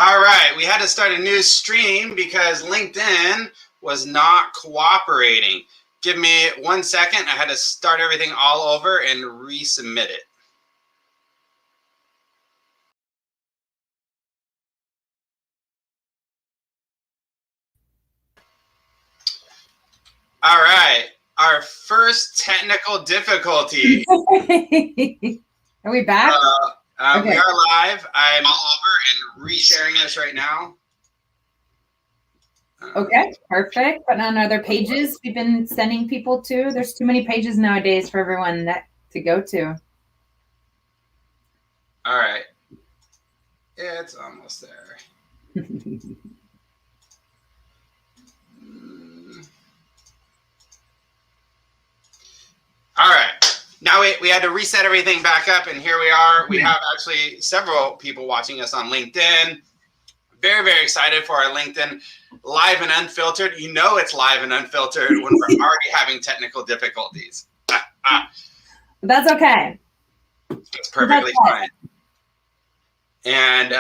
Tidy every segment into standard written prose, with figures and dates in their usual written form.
All right, we had to start a new stream because LinkedIn was not cooperating. Give me 1 second. I had to start everything all over and resubmit it. All right, our first technical difficulty. Are we back? Okay. We are live. I'm all over and resharing this right now. Okay, perfect. Putting on other pages we've been sending people to. There's too many pages nowadays for everyone to go to. All right. It's almost there. All right. Now we had to reset everything back up, and here we are. We have actually several people watching us on LinkedIn. Very, very excited for our LinkedIn Live and Unfiltered. You know it's live and unfiltered when we're already having technical difficulties. That's okay. It's perfectly fine. And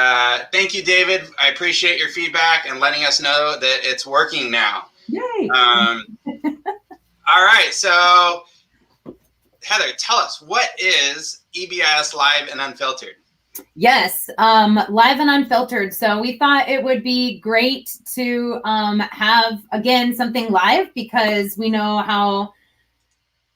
thank you, David. I appreciate your feedback and letting us know that it's working now. Yay. All right. So, Heather, tell us, what is EBIS Live and Unfiltered? Yes, Live and Unfiltered. So we thought it would be great to have, again, something live, because we know how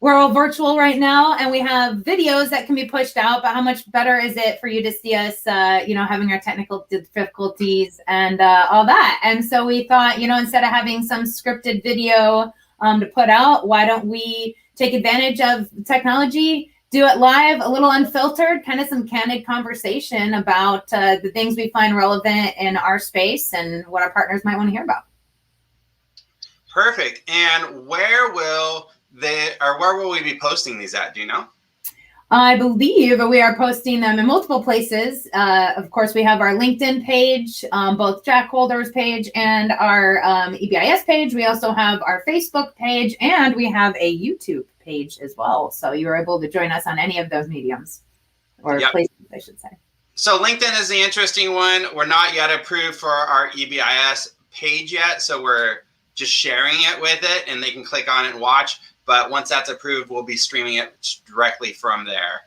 we're all virtual right now and we have videos that can be pushed out, but how much better is it for you to see us, having our technical difficulties and all that. And so we thought, instead of having some scripted video to put out, why don't we take advantage of technology, do it live, a little unfiltered, kind of some candid conversation about the things we find relevant in our space and what our partners might want to hear about. Perfect. And where will we be posting these at? Do you know? I believe we are posting them in multiple places. Of course, we have our LinkedIn page, both Jack Holder's page and our EBIS page. We also have our Facebook page, and we have a YouTube page as well. So you're able to join us on any of those mediums, or places, I should say. So LinkedIn is the interesting one. We're not yet approved for our EBIS page yet, so we're just sharing it with it, and they can click on it and watch. But once that's approved, we'll be streaming it directly from there.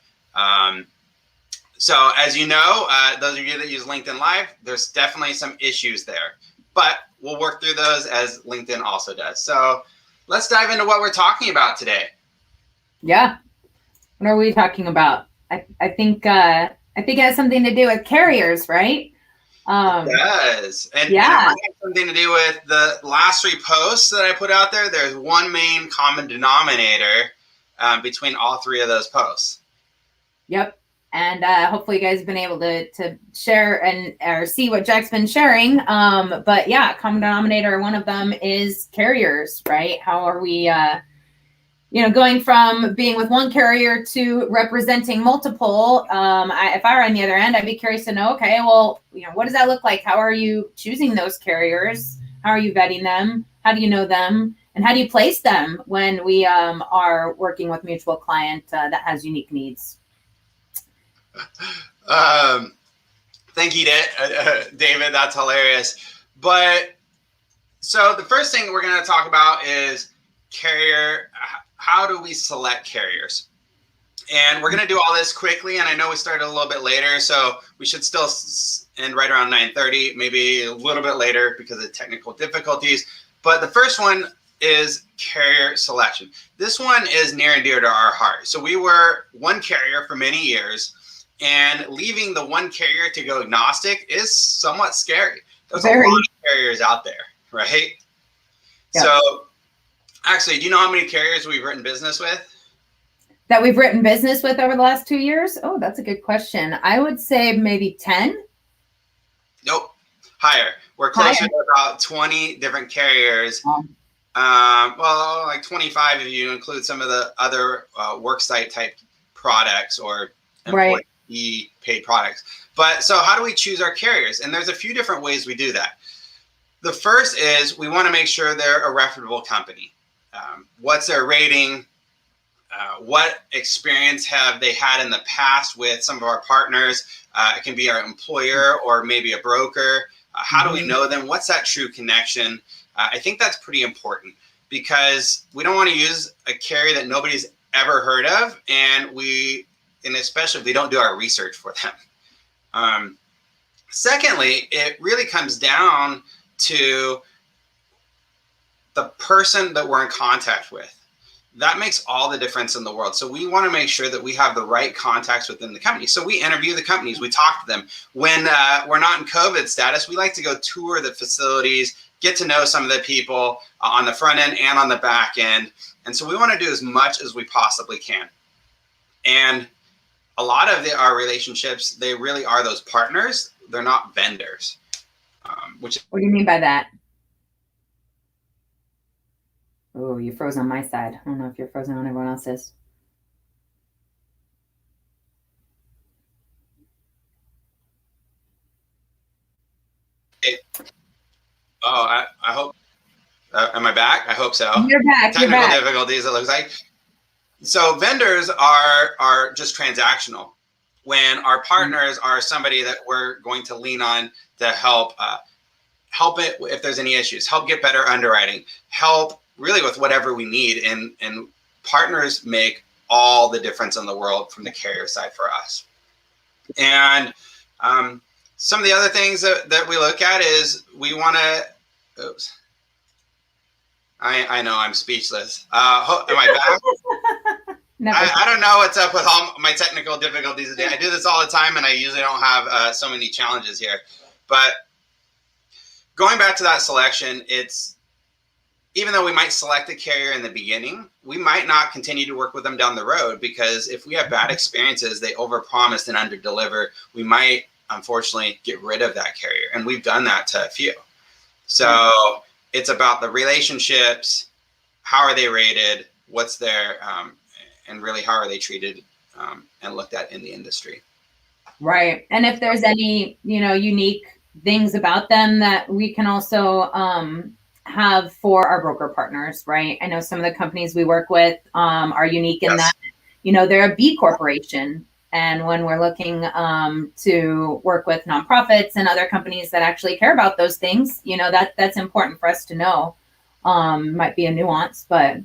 So as you know, those of you that use LinkedIn Live, there's definitely some issues there. But we'll work through those as LinkedIn also does. So let's dive into what we're talking about today. Yeah. What are we talking about? I think it has something to do with carriers, right? It does. And it might have something to do with the last 3 posts that I put out there. There's one main common denominator between all 3 of those posts. Yep. And hopefully you guys have been able to share or see what Jack's been sharing. But yeah, common denominator, one of them is carriers, right? How are we going from being with one carrier to representing multiple? If I were on the other end, I'd be curious to know, okay, well, what does that look like? How are you choosing those carriers? How are you vetting them? How do you know them? And how do you place them when we are working with a mutual client that has unique needs? Thank you, David. That's hilarious. But so the first thing we're going to talk about is carrier. How do we select carriers? And we're going to do all this quickly. And I know we started a little bit later, so we should still end right around 9:30, maybe a little bit later because of technical difficulties. But the first one is carrier selection. This one is near and dear to our heart. So we were one carrier for many years, and leaving the one carrier to go agnostic is somewhat scary. There's a lot of carriers out there, right? Yeah. So actually, do you know how many carriers we've written business with? That we've written business with over the last 2 years? Oh, that's a good question. I would say maybe 10. Nope, higher. We're closer to about 20 different carriers. Well, like 25 if you include some of the other worksite type products or employee paid products. But so how do we choose our carriers? And there's a few different ways we do that. The first is we want to make sure they're a reputable company. What's their rating? what experience have they had in the past with some of our partners? It can be our employer or maybe a broker. How do we know them? What's that true connection? I think that's pretty important, because we don't want to use a carrier that nobody's ever heard of, and especially if we don't do our research for them. Secondly, it really comes down to the person that we're in contact with. That makes all the difference in the world. So we want to make sure that we have the right contacts within the company. So we interview the companies, we talk to them. When we're not in COVID status, we like to go tour the facilities, get to know some of the people on the front end and on the back end. And so we want to do as much as we possibly can. And a lot of our relationships, they really are those partners. They're not vendors. What do you mean by that? Oh, you froze on my side. I don't know if you're frozen on everyone else's. Oh, I hope. Am I back? I hope so. You're back. Technical difficulties, it looks like. So vendors are just transactional, when our partners are somebody that we're going to lean on to help it if there's any issues, help get better underwriting, help really with whatever we need. And partners make all the difference in the world from the carrier side for us. And some of the other things that we look at is we want to, oops. I know I'm speechless. Am I back? I don't know what's up with all my technical difficulties today. I do this all the time, and I usually don't have so many challenges here. But going back to that selection, even though we might select a carrier in the beginning, we might not continue to work with them down the road, because if we have bad experiences, they overpromise and underdeliver. We might, unfortunately, get rid of that carrier, and we've done that to a few. So it's about the relationships. How are they rated? What's their and really how are they treated and looked at in the industry? Right. And if there's any, unique things about them that we can also have for our broker partners, right? I know some of the companies we work with are unique in that, they're a B corporation. And when we're looking to work with nonprofits and other companies that actually care about those things, that's important for us to know. Might be a nuance, but.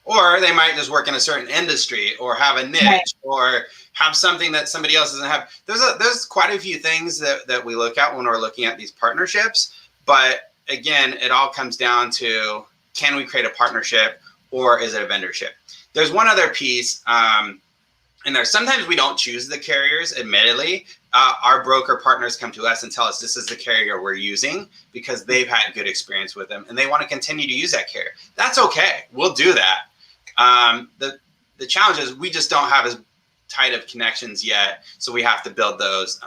Or they might just work in a certain industry or have a niche, right, or have something that somebody else doesn't have. There's quite a few things that we look at when we're looking at these partnerships. But again, it all comes down to, can we create a partnership, or is it a vendorship? There's one other piece, and sometimes we don't choose the carriers, admittedly. Our broker partners come to us and tell us this is the carrier we're using because they've had good experience with them and they want to continue to use that carrier. That's okay. We'll do that. The challenge is we just don't have as tight of connections yet, so we have to build those.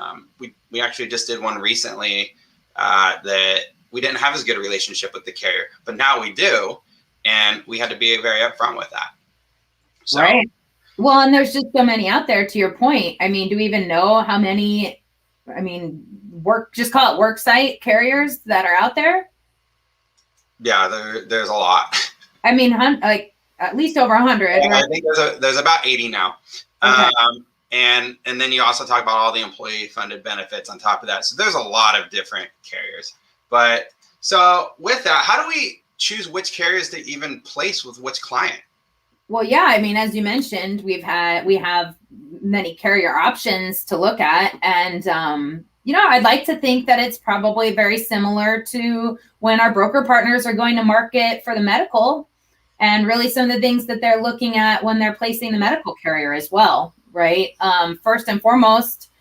We actually just did one recently that we didn't have as good a relationship with the carrier, but now we do, and we had to be very upfront with that. So, right. Well, and there's just so many out there, to your point. I mean, do we even know how many, just call it work site carriers that are out there? Yeah, there's a lot. I mean, at least over 100. Yeah, right? I think there's about 80 now. Okay. And then you also talk about all the employee funded benefits on top of that. So there's a lot of different carriers. But so with that, how do we choose which carriers to even place with which client? Well, yeah, as you mentioned, we have many carrier options to look at. And, I'd like to think that it's probably very similar to when our broker partners are going to market for the medical, and really some of the things that they're looking at when they're placing the medical carrier as well, right? First and foremost,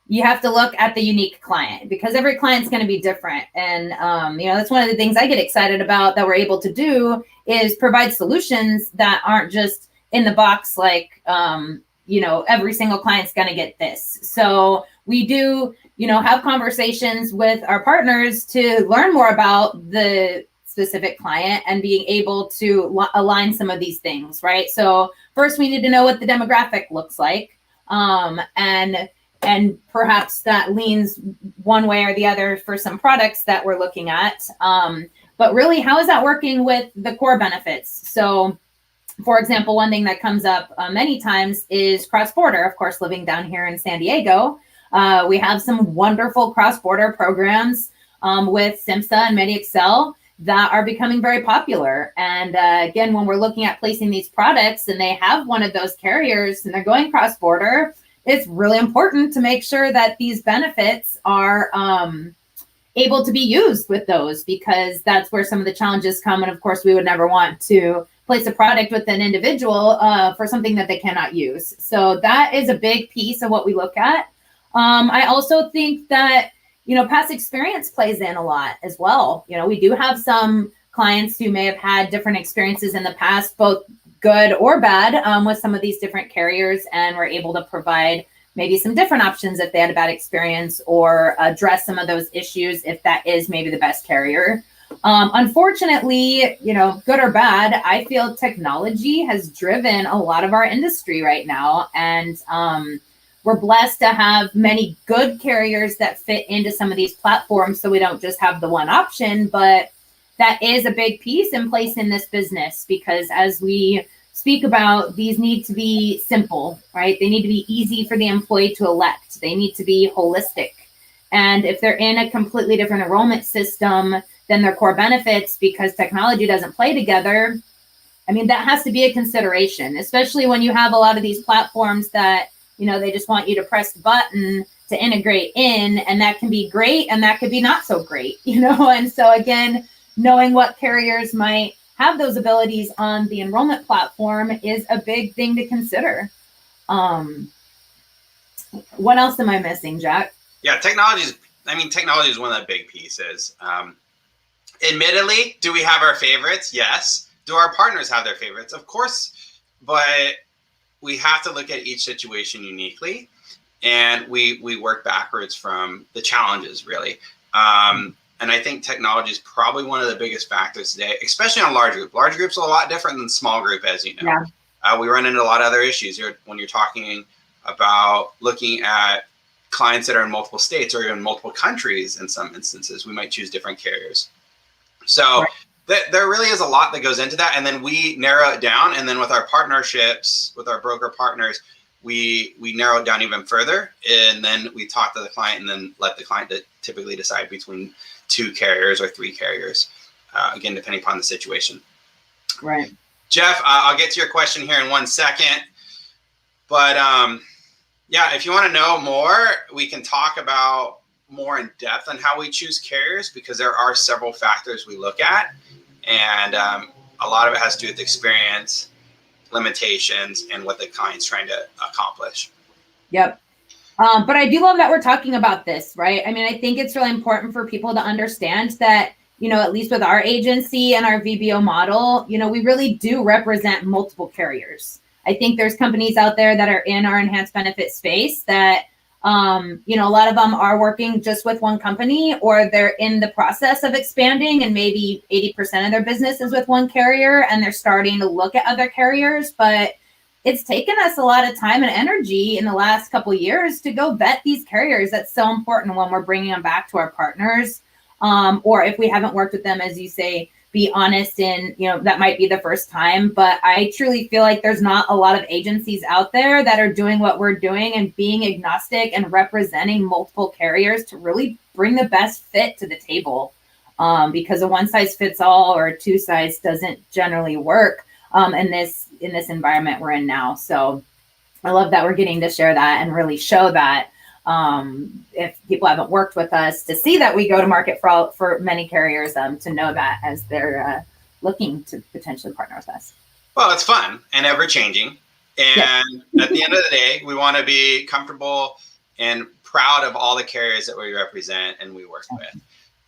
you have to look at the unique client, because every client's going to be different. And, that's one of the things I get excited about that we're able to do is provide solutions that aren't just in the box, like, every single client's going to get this. So we do, have conversations with our partners to learn more about the specific client and being able to align some of these things, right? So first we need to know what the demographic looks like. And perhaps that leans one way or the other for some products that we're looking at. But really, how is that working with the core benefits? So For example, one thing that comes up many times is cross-border. Of course, living down here in San Diego, we have some wonderful cross-border programs with SIMSA and MediExcel that are becoming very popular. And again, when we're looking at placing these products and they have one of those carriers and they're going cross-border, it's really important to make sure that these benefits are able to be used with those, because that's where some of the challenges come. And of course, we would never want to place a product with an individual for something that they cannot use. So that is a big piece of what we look at. I also think that, past experience plays in a lot as well. We do have some clients who may have had different experiences in the past, both good or bad, with some of these different carriers, and we're able to provide maybe some different options if they had a bad experience, or address some of those issues if that is maybe the best carrier. Unfortunately, good or bad, I feel technology has driven a lot of our industry right now. And we're blessed to have many good carriers that fit into some of these platforms, so we don't just have the one option. But that is a big piece in place in this business, because as we speak about, these need to be simple, right? They need to be easy for the employee to elect. They need to be holistic. And if they're in a completely different enrollment system than their core benefits, because technology doesn't play together, that has to be a consideration, especially when you have a lot of these platforms that, they just want you to press the button to integrate in, and that can be great and that could be not so great, And so again, knowing what carriers might have those abilities on the enrollment platform is a big thing to consider. What else am I missing, Jack? Yeah, technology is one of the big pieces. Admittedly, do we have our favorites? Yes. Do our partners have their favorites? Of course, but we have to look at each situation uniquely, and we work backwards from the challenges, really. And I think technology is probably one of the biggest factors today, especially on large group. Large groups are a lot different than small group, as you know. Yeah. We run into a lot of other issues when you're talking about looking at clients that are in multiple states or in multiple countries. In some instances, we might choose different carriers. So there really is a lot that goes into that. And then we narrow it down. And then with our partnerships, with our broker partners, we narrow it down even further. And then we talk to the client and then let the client typically decide between 2 carriers or 3 carriers, again, depending upon the situation. Right. Jeff, I'll get to your question here in 1 second. But yeah, if you want to know more, we can talk about more in depth on how we choose carriers, because there are several factors we look at. And a lot of it has to do with experience, limitations, and what the client's trying to accomplish. Yep. But I do love that we're talking about this, right? I think it's really important for people to understand that, at least with our agency and our VBO model, we really do represent multiple carriers. I think there's companies out there that are in our enhanced benefit space that, a lot of them are working just with one company, or they're in the process of expanding and maybe 80% of their business is with one carrier and they're starting to look at other carriers. But it's taken us a lot of time and energy in the last couple of years to go vet these carriers. That's so important when we're bringing them back to our partners. Or if we haven't worked with them, as you say, be honest, and that might be the first time. But I truly feel like there's not a lot of agencies out there that are doing what we're doing and being agnostic and representing multiple carriers to really bring the best fit to the table. Because a one size fits all or a two size doesn't generally work in this environment we're in now. So I love that we're getting to share that and really show that. If people haven't worked with us, to see that we go to market for many carriers, to know that as they're looking to potentially partner with us. Well, it's fun and ever changing. And at the end of the day, we want to be comfortable and proud of all the carriers that we represent and we work with.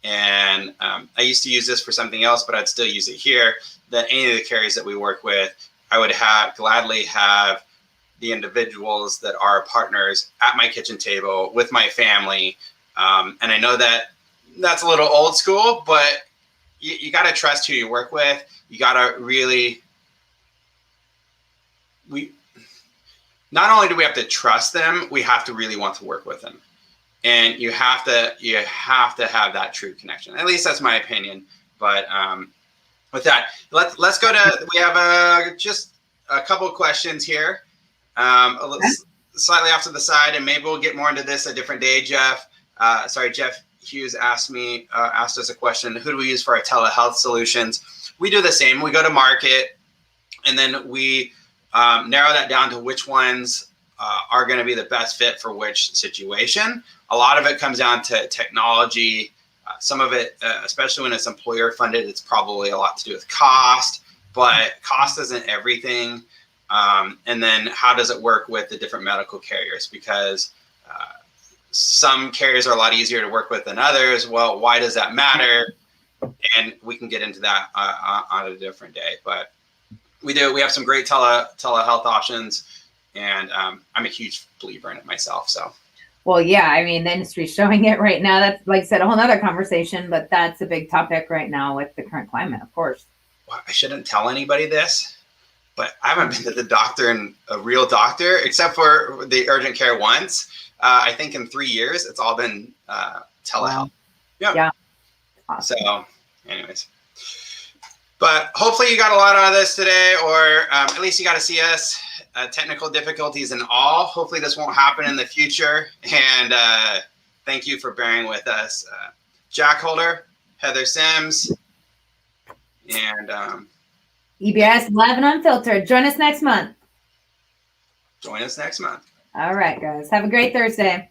And I used to use this for something else, but I'd still use it here, that any of the carriers that we work with, I would gladly have the individuals that are partners at my kitchen table with my family. And I know that that's a little old school, but you got to trust who you work with. You got to really, not only do we have to trust them, we have to really want to work with them. And you have to have that true connection. At least that's my opinion. But with that, let's go to, we have just a couple of questions here, slightly off to the side, and maybe we'll get more into this a different day. Jeff Hughes asked us a question: who do we use for our telehealth solutions? We do the same. We go to market, and then we narrow that down to which ones are going to be the best fit for which situation. A lot of it comes down to technology. Some of it, especially when it's employer funded, it's probably a lot to do with cost, but cost isn't everything. And then how does it work with the different medical carriers? Because some carriers are a lot easier to work with than others. Well, why does that matter? And we can get into that on a different day. But we have some great telehealth options, and I'm a huge believer in it myself. So. Well, yeah, I mean, the industry's showing it right now. That's, like I said, a whole nother conversation, but that's a big topic right now with the current climate, of course. Well, I shouldn't tell anybody this, but I haven't been to the doctor, and a real doctor, except for the urgent care once. I think in 3 years, it's all been telehealth. Wow. Yeah. Awesome. So, anyways. But hopefully you got a lot out of this today, or at least you got to see us. Technical difficulties and all. Hopefully this won't happen in the future. And thank you for bearing with us. Jack Holder, Heather Sims, and EBIS Live and Unfiltered. Join us next month. Join us next month. All right, guys. Have a great Thursday.